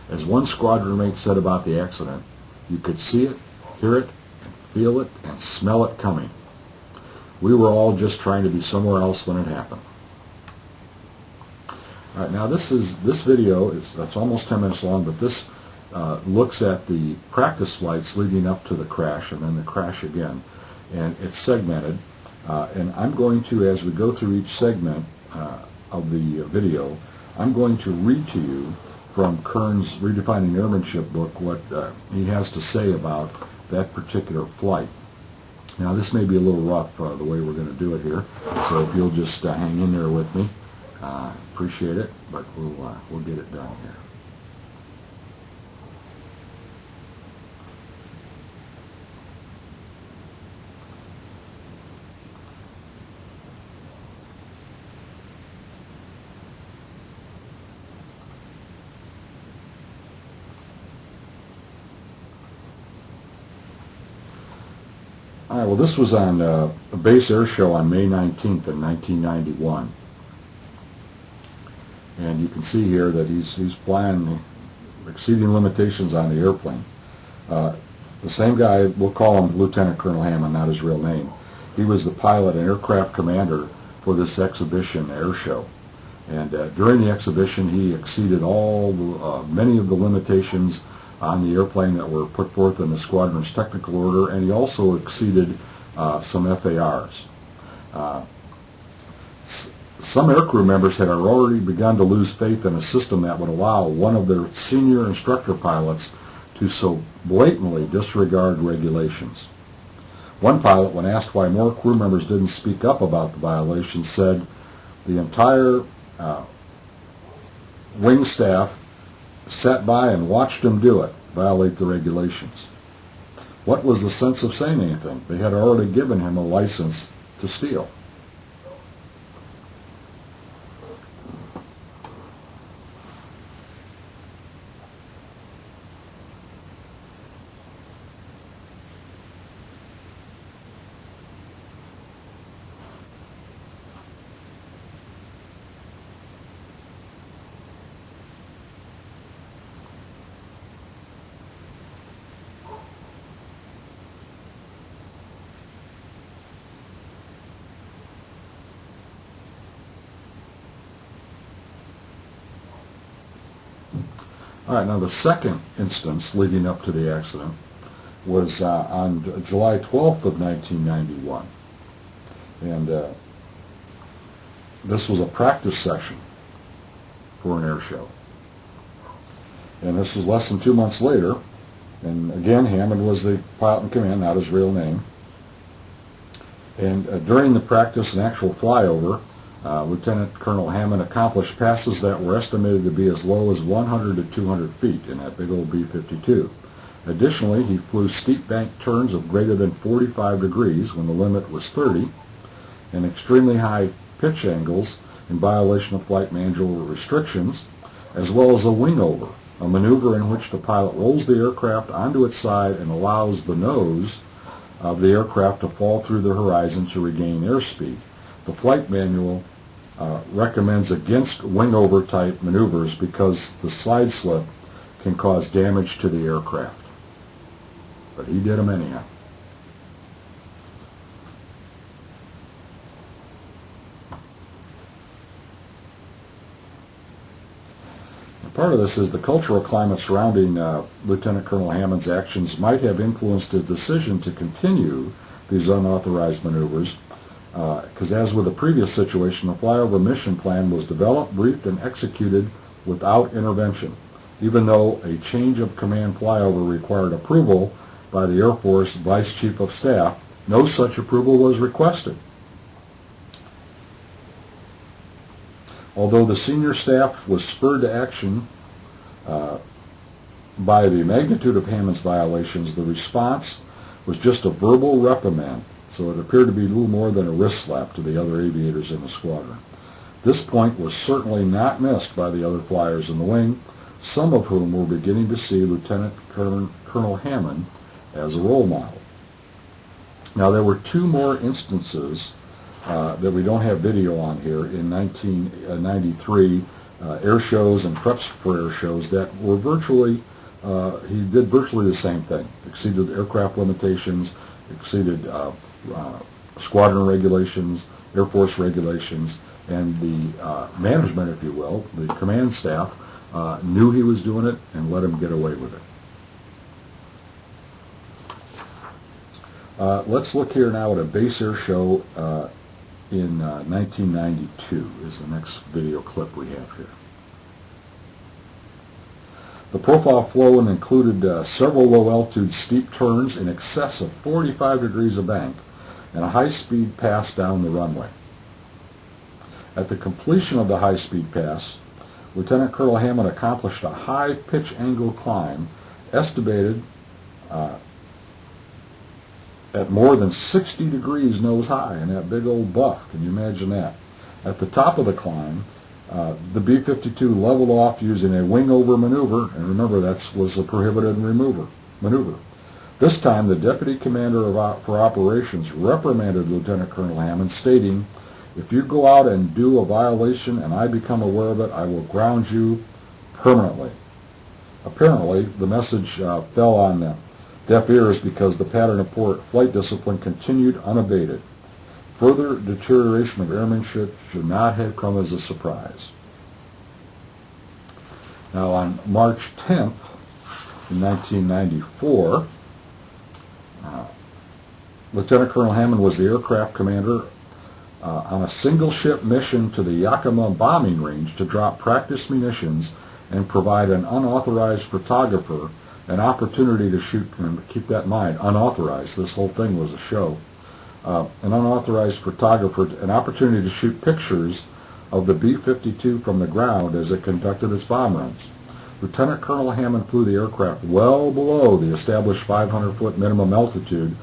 As one squadron mate said about the accident, you could see it, hear it, and feel it, and smell it coming. We were all just trying to be somewhere else when it happened. All right, now this video that's almost 10 minutes long, but this looks at the practice flights leading up to the crash and then the crash again, and it's segmented. And I'm going to, as we go through each segment of the video, I'm going to read to you from Kern's Redefining Airmanship book what he has to say about that particular flight. Now this may be a little rough the way we're going to do it here, so if you'll just hang in there with me, appreciate it, but we'll get it done here. All right, well, this was on a base air show on May 19th in 1991. And you can see here that he's flying exceeding limitations on the airplane. The same guy, we'll call him Lieutenant Colonel Hammond, not his real name. He was the pilot and aircraft commander for this exhibition air show. And during the exhibition, he exceeded many of the limitations on the airplane that were put forth in the squadron's technical order, and he also exceeded some FARs. Some aircrew members had already begun to lose faith in a system that would allow one of their senior instructor pilots to so blatantly disregard regulations. One pilot, when asked why more crew members didn't speak up about the violations, said the entire wing staff sat by and watched him do it, violate the regulations. What was the sense of saying anything? They had already given him a license to steal. All right, now the second instance leading up to the accident was on July 12th of 1991. And this was a practice session for an air show. And this was less than 2 months later. And again, Hammond was the pilot in command, not his real name. And during the practice and actual flyover, Lieutenant Colonel Hammond accomplished passes that were estimated to be as low as 100 to 200 feet in that big old B-52. Additionally, he flew steep bank turns of greater than 45 degrees when the limit was 30, and extremely high pitch angles in violation of flight manual restrictions, as well as a wingover, a maneuver in which the pilot rolls the aircraft onto its side and allows the nose of the aircraft to fall through the horizon to regain airspeed. The flight manual recommends against wingover type maneuvers because the side slip can cause damage to the aircraft. But he did them anyhow. Part of this is the cultural climate surrounding Lieutenant Colonel Hammond's actions might have influenced his decision to continue these unauthorized maneuvers, because as with the previous situation, the flyover mission plan was developed, briefed, and executed without intervention. Even though a change of command flyover required approval by the Air Force Vice Chief of Staff, no such approval was requested. Although the senior staff was spurred to action by the magnitude of Hammond's violations, the response was just a verbal reprimand, so it appeared to be little more than a wrist slap to the other aviators in the squadron. This point was certainly not missed by the other flyers in the wing, some of whom were beginning to see Lieutenant Colonel Hammond as a role model. Now, there were two more instances that we don't have video on here in 1993 air shows and preps for air shows that were virtually, he did virtually the same thing, exceeded aircraft limitations, exceeded squadron regulations, Air Force regulations, and the management, if you will, the command staff, knew he was doing it and let him get away with it. Let's look here now at a base air show in 1992 is the next video clip we have here. The profile flow included several low-altitude steep turns in excess of 45 degrees of bank and a high-speed pass down the runway. At the completion of the high-speed pass, Lieutenant Colonel Hammond accomplished a high pitch angle climb estimated at more than 60 degrees nose high in that big old buff. Can you imagine that? At the top of the climb, the B-52 leveled off using a wing-over maneuver, and remember that was a prohibited maneuver. This time, the Deputy Commander for Operations reprimanded Lieutenant Colonel Hammond, stating, "If you go out and do a violation and I become aware of it, I will ground you permanently." Apparently, the message fell on deaf ears because the pattern of poor flight discipline continued unabated. Further deterioration of airmanship should not have come as a surprise. Now on March 10th, in 1994, Lieutenant Colonel Hammond was the aircraft commander on a single-ship mission to the Yakima bombing range to drop practice munitions and provide an unauthorized photographer an opportunity to shoot, and keep that in mind, unauthorized, this whole thing was a show, an unauthorized photographer an opportunity to shoot pictures of the B-52 from the ground as it conducted its bomb runs. Lieutenant Colonel Hammond flew the aircraft well below the established 500-foot minimum altitude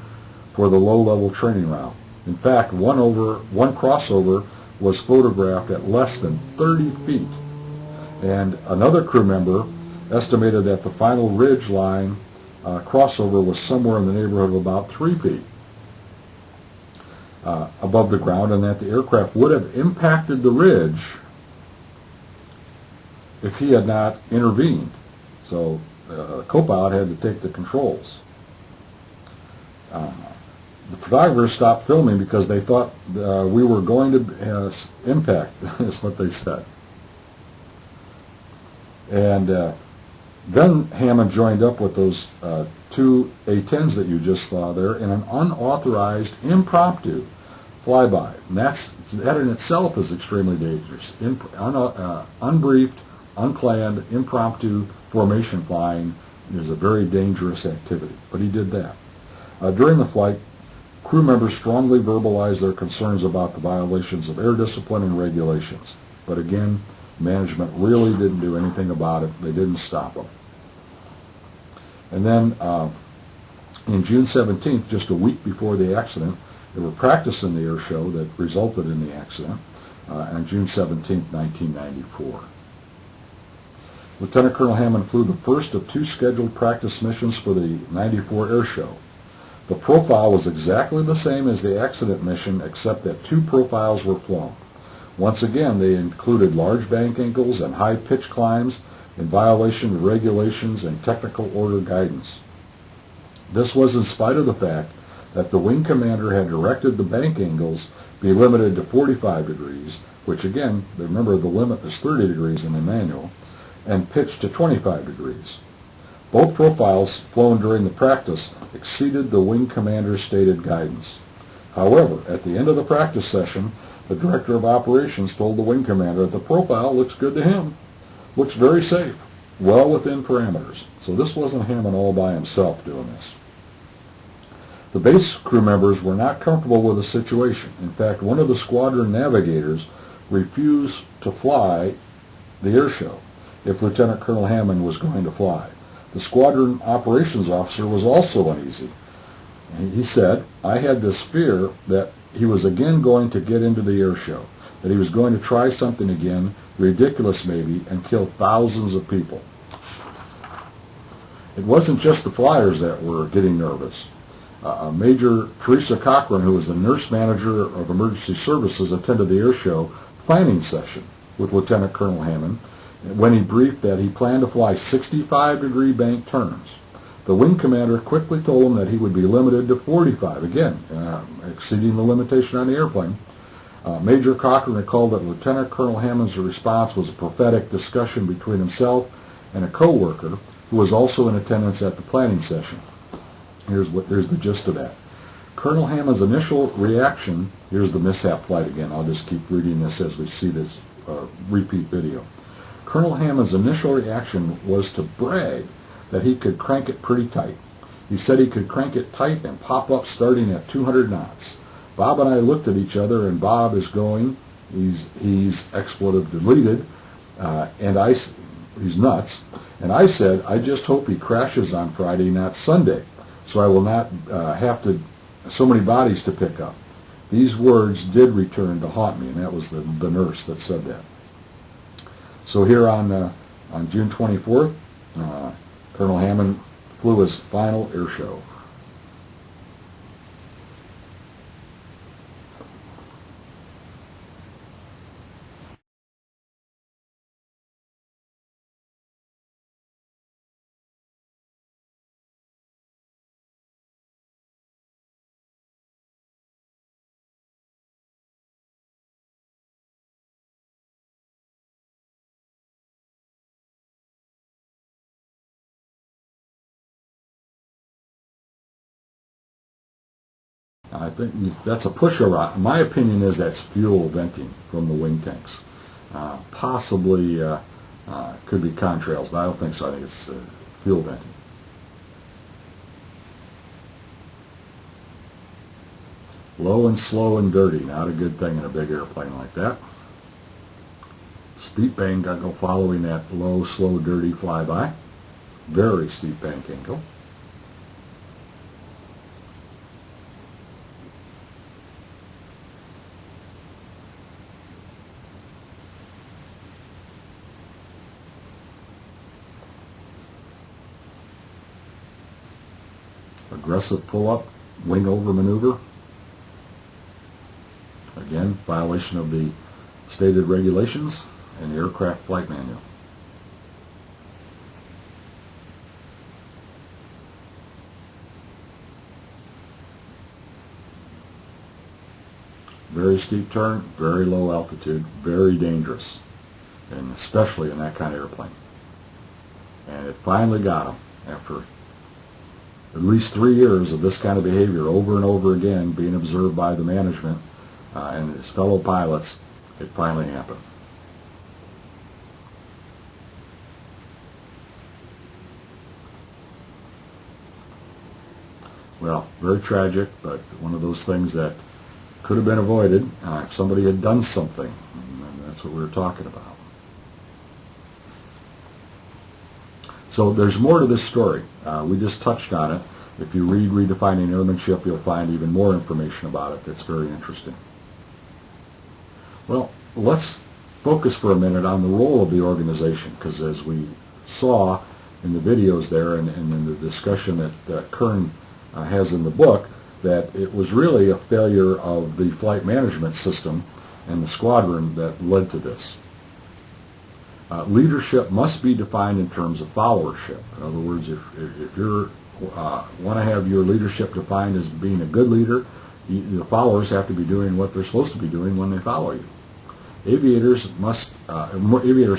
for the low-level training route. In fact, one crossover was photographed at less than 30 feet, and another crew member estimated that the final ridge line crossover was somewhere in the neighborhood of about 3 feet above the ground, and that the aircraft would have impacted the ridge if he had not intervened. So the co-pilot had to take the controls. The photographers stopped filming because they thought we were going to impact, is what they said. And then Hammond joined up with those two A-10s that you just saw there in an unauthorized, impromptu flyby. And that in itself is extremely dangerous. Unbriefed, unplanned, impromptu formation flying is a very dangerous activity. But he did that. During the flight, crew members strongly verbalized their concerns about the violations of air discipline and regulations. But again, management really didn't do anything about it. They didn't stop them. And then in June 17th, just a week before the accident, they were practicing the air show that resulted in the accident on June 17th, 1994. Lieutenant Colonel Hammond flew the first of two scheduled practice missions for the 94 air show. The profile was exactly the same as the accident mission, except that two profiles were flown. Once again, they included large bank angles and high pitch climbs in violation of regulations and technical order guidance. This was in spite of the fact that the wing commander had directed the bank angles be limited to 45 degrees, which again, remember the limit is 30 degrees in the manual, and pitched to 25 degrees. Both profiles flown during the practice exceeded the wing commander's stated guidance. However, at the end of the practice session, the director of operations told the wing commander that the profile looks good to him, looks very safe, well within parameters. So this wasn't Hammond all by himself doing this. The base crew members were not comfortable with the situation. In fact, one of the squadron navigators refused to fly the air show if Lieutenant Colonel Hammond was going to fly. The squadron operations officer was also uneasy. He said, "I had this fear that he was again going to get into the air show, that he was going to try something again, ridiculous maybe, and kill thousands of people." It wasn't just the flyers that were getting nervous. Major Teresa Cochran, who was the nurse manager of emergency services, attended the air show planning session with Lieutenant Colonel Hammond when he briefed that he planned to fly 65-degree bank turns. The wing commander quickly told him that he would be limited to 45, again, exceeding the limitation on the airplane. Major Cochran recalled that Lieutenant Colonel Hammond's response was a prophetic discussion between himself and a co-worker who was also in attendance at the planning session. Here's the gist of that. Colonel Hammond's initial reaction, here's the mishap flight again, I'll just keep reading this as we see this repeat video. Colonel Hammond's initial reaction was to brag that he could crank it pretty tight. He said he could crank it tight and pop up starting at 200 knots. Bob and I looked at each other, and Bob is going, he's expletive deleted, he's nuts. And I said, "I just hope he crashes on Friday, not Sunday, so I will not have so many bodies to pick up." These words did return to haunt me, and that was the nurse that said that. So here on June 24th, Colonel Hammond flew his final air show. I think that's a pusher rod. My opinion is that's fuel venting from the wing tanks. Possibly could be contrails, but I don't think so. I think it's fuel venting. Low and slow and dirty, not a good thing in a big airplane like that. Steep bank angle following that low, slow, dirty flyby. Very steep bank angle. Aggressive pull-up, wing over maneuver. Again, violation of the stated regulations and the aircraft flight manual. Very steep turn, very low altitude, very dangerous, and especially in that kind of airplane. And it finally got him after at least 3 years of this kind of behavior over and over again being observed by the management and his fellow pilots. It finally happened. Well, very tragic, but one of those things that could have been avoided if somebody had done something, and that's what we were talking about. So there's more to this story. We just touched on it. If you read Redefining Airmanship, you'll find even more information about it that's very interesting. Well, let's focus for a minute on the role of the organization, because as we saw in the videos there and in the discussion that Kern has in the book, that it was really a failure of the flight management system and the squadron that led to this. Leadership must be defined in terms of followership. In other words, if you want to have your leadership defined as being a good leader, the followers have to be doing what they're supposed to be doing when they follow you. Aviators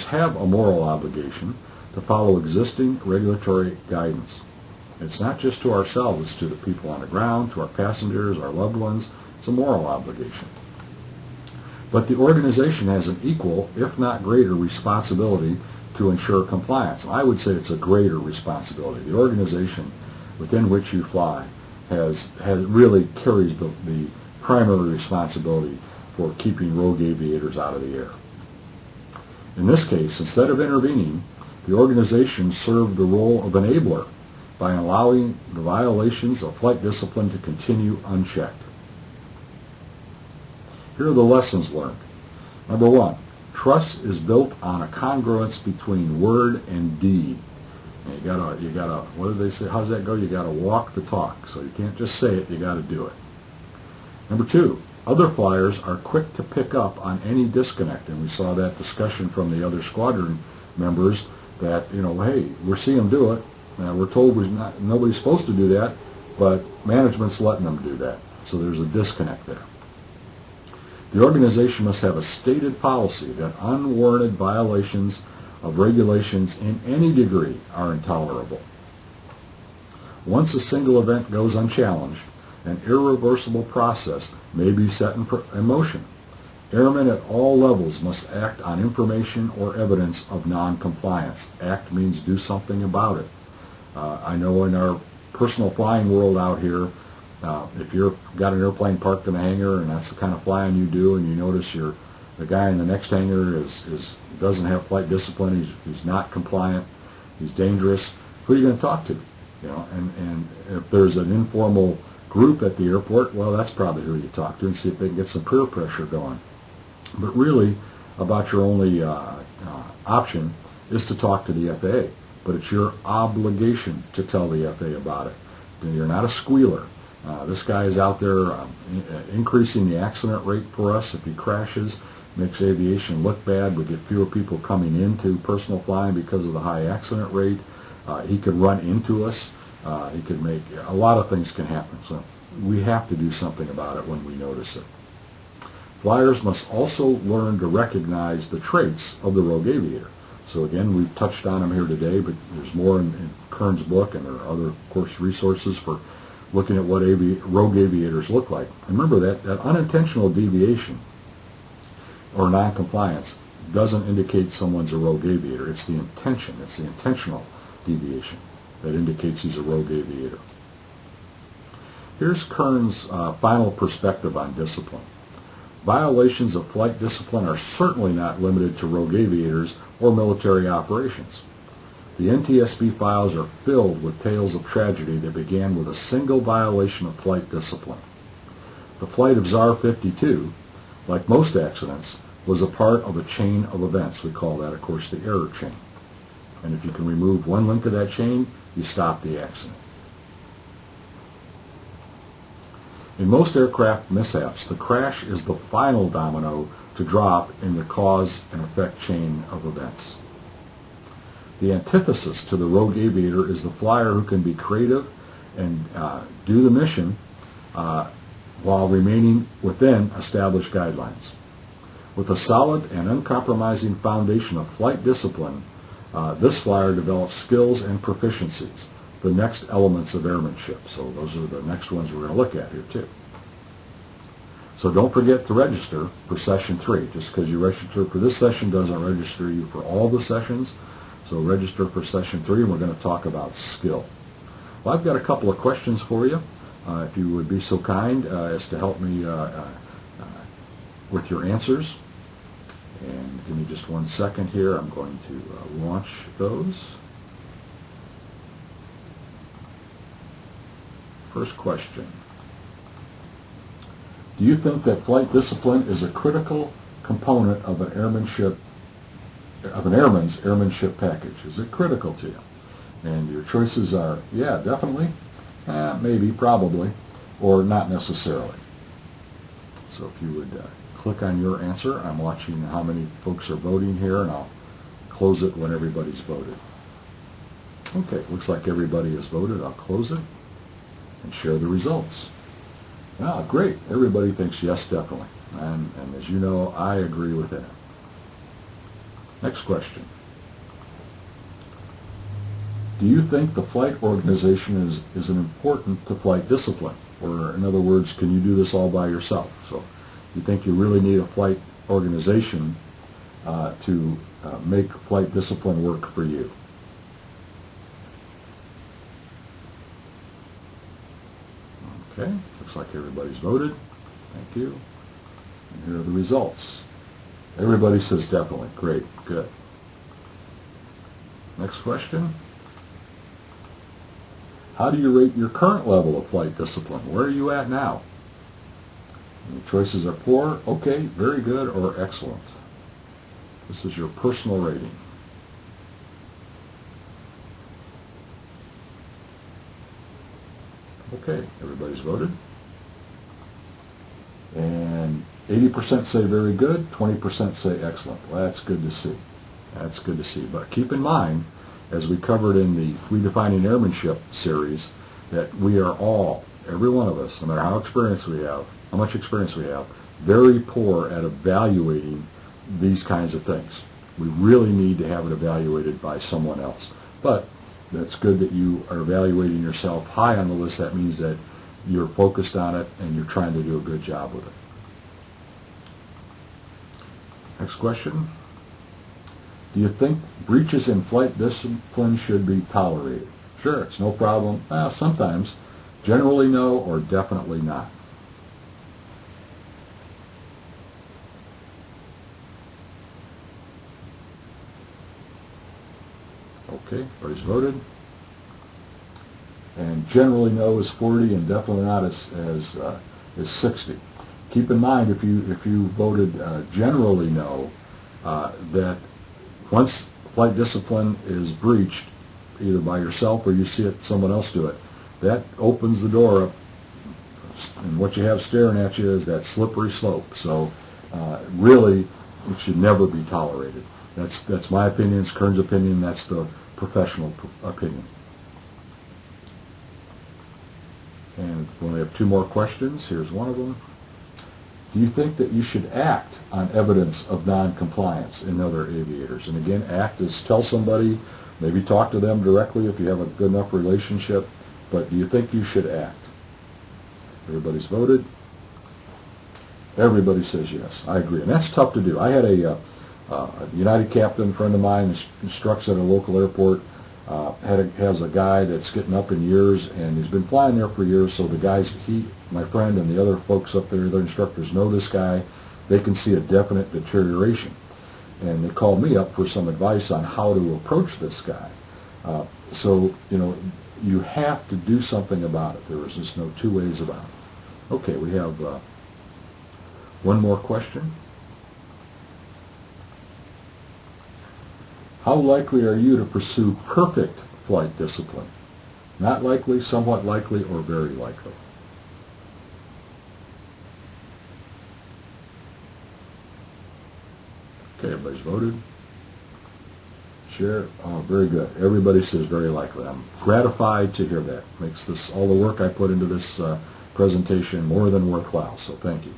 have a moral obligation to follow existing regulatory guidance. It's not just to ourselves, it's to the people on the ground, to our passengers, our loved ones. It's a moral obligation. But the organization has an equal, if not greater, responsibility to ensure compliance. I would say it's a greater responsibility. The organization within which you fly has really carries the primary responsibility for keeping rogue aviators out of the air. In this case, instead of intervening, the organization served the role of enabler by allowing the violations of flight discipline to continue unchecked. Here are the lessons learned. Number one, trust is built on a congruence between word and deed. And you gotta, what do they say? How does that go? You gotta walk the talk. So you can't just say it, you gotta do it. Number two, other flyers are quick to pick up on any disconnect, and we saw that discussion from the other squadron members that, hey, we're seeing them do it. We're told nobody's supposed to do that, but management's letting them do that. So there's a disconnect there. The organization must have a stated policy that unwarranted violations of regulations in any degree are intolerable. Once a single event goes unchallenged, an irreversible process may be set in motion. Airmen at all levels must act on information or evidence of non-compliance. Act means do something about it. I know in our personal flying world out here, if you've got an airplane parked in a hangar and that's the kind of flying you do, and you notice the guy in the next hangar doesn't have flight discipline, he's not compliant, he's dangerous, who are you going to talk to? And if there's an informal group at the airport, well, that's probably who you talk to and see if they can get some peer pressure going. But really, about your only option is to talk to the FAA. But it's your obligation to tell the FAA about it. You're not a squealer. This guy is out there increasing the accident rate for us. If he crashes, makes aviation look bad. We get fewer people coming into personal flying because of the high accident rate. He could run into us. He could make, a lot of things can happen. So we have to do something about it when we notice it. Flyers must also learn to recognize the traits of the rogue aviator. So again, we've touched on them here today, but there's more in Kern's book, and there are other, of course, resources for looking at what rogue aviators look like. Remember that unintentional deviation or noncompliance doesn't indicate someone's a rogue aviator. It's the intention. It's the intentional deviation that indicates he's a rogue aviator. Here's Kern's final perspective on discipline. Violations of flight discipline are certainly not limited to rogue aviators or military operations. The NTSB files are filled with tales of tragedy that began with a single violation of flight discipline. The flight of Czar 52, like most accidents, was a part of a chain of events. We call that, of course, the error chain. And if you can remove one link of that chain, you stop the accident. In most aircraft mishaps, the crash is the final domino to drop in the cause and effect chain of events. The antithesis to the rogue aviator is the flyer who can be creative and do the mission while remaining within established guidelines. With a solid and uncompromising foundation of flight discipline, this flyer develops skills and proficiencies, the next elements of airmanship. So those are the next ones we're going to look at here too. So don't forget to register for session 3. Just because you register for this session doesn't register you for all the sessions. So register for session 3, and we're going to talk about skill. Well, I've got a couple of questions for you. If you would be so kind as to help me with your answers. And give me just 1 second here. I'm going to launch those. First question. Do you think that flight discipline is a critical component of an airmanship, of an airman's airmanship package? Is it critical to you? And your choices are, yeah, definitely, maybe, probably, or not necessarily. So if you would click on your answer. I'm watching how many folks are voting here, and I'll close it when everybody's voted. Okay, looks like everybody has voted. I'll close it and share the results. Ah, great. Everybody thinks yes, definitely. And as you know, I agree with that. Next question. Do you think the flight organization is an important to flight discipline? Or in other words, can you do this all by yourself? So you think you really need a flight organization to make flight discipline work for you? Okay, looks like everybody's voted. Thank you. And here are the results. Everybody says definitely. Great, good. Next question. How do you rate your current level of flight discipline? Where are you at now? And the choices are poor, okay, very good, or excellent. This is your personal rating. Okay, everybody's voted. And 80% say very good, 20% say excellent. Well, that's good to see. That's good to see. But keep in mind, as we covered in the Redefining Airmanship series, that we are all, every one of us, no matter how experienced we have, how much experience we have, very poor at evaluating these kinds of things. We really need to have it evaluated by someone else. But that's good that you are evaluating yourself high on the list. That means that you're focused on it and you're trying to do a good job with it. Next question. Do you think breaches in flight discipline should be tolerated? Sure, it's no problem. Sometimes. Generally no, or definitely not. Okay, everybody's voted. And generally no is 40, and definitely not is 60. Keep in mind, if you voted generally no, that once flight discipline is breached, either by yourself or you see someone else do it, that opens the door up, and what you have staring at you is that slippery slope. So really, it should never be tolerated. That's my opinion. It's Kern's opinion. That's the professional opinion. And we only have 2 more questions. Here's one of them. Do you think that you should act on evidence of non-compliance in other aviators? And again, act is tell somebody, maybe talk to them directly if you have a good enough relationship, but do you think you should act? Everybody's voted. Everybody says yes. I agree, and that's tough to do. I had a United captain friend of mine instructs at a local airport. Has a guy that's getting up in years, and he's been flying there for years. So the guys, my friend, and the other folks up there, their instructors know this guy. They can see a definite deterioration, and they called me up for some advice on how to approach this guy. So you have to do something about it. There is just no two ways about it. Okay, we have one more question. How likely are you to pursue perfect flight discipline? Not likely, somewhat likely, or very likely? Okay, everybody's voted. Share. Oh, very good. Everybody says very likely. I'm gratified to hear that. Makes this, all the work I put into this presentation, more than worthwhile, so thank you.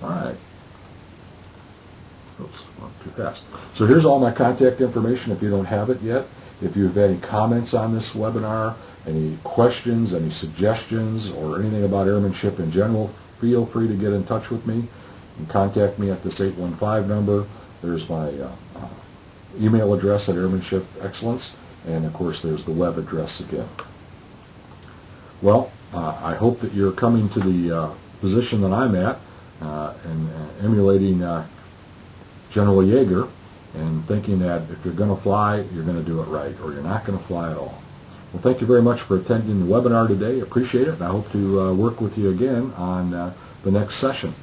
All right. Oops, went too fast. So here's all my contact information if you don't have it yet. If you have any comments on this webinar, any questions, any suggestions, or anything about airmanship in general, feel free to get in touch with me. You can contact me at this 815 number. There's my email address at Airmanship Excellence, and of course there's the web address again. Well, I hope that you're coming to the position that I'm at and emulating General Yeager and thinking that if you're going to fly, you're going to do it right, or you're not going to fly at all. Well, thank you very much for attending the webinar today. Appreciate it, and I hope to work with you again on the next session.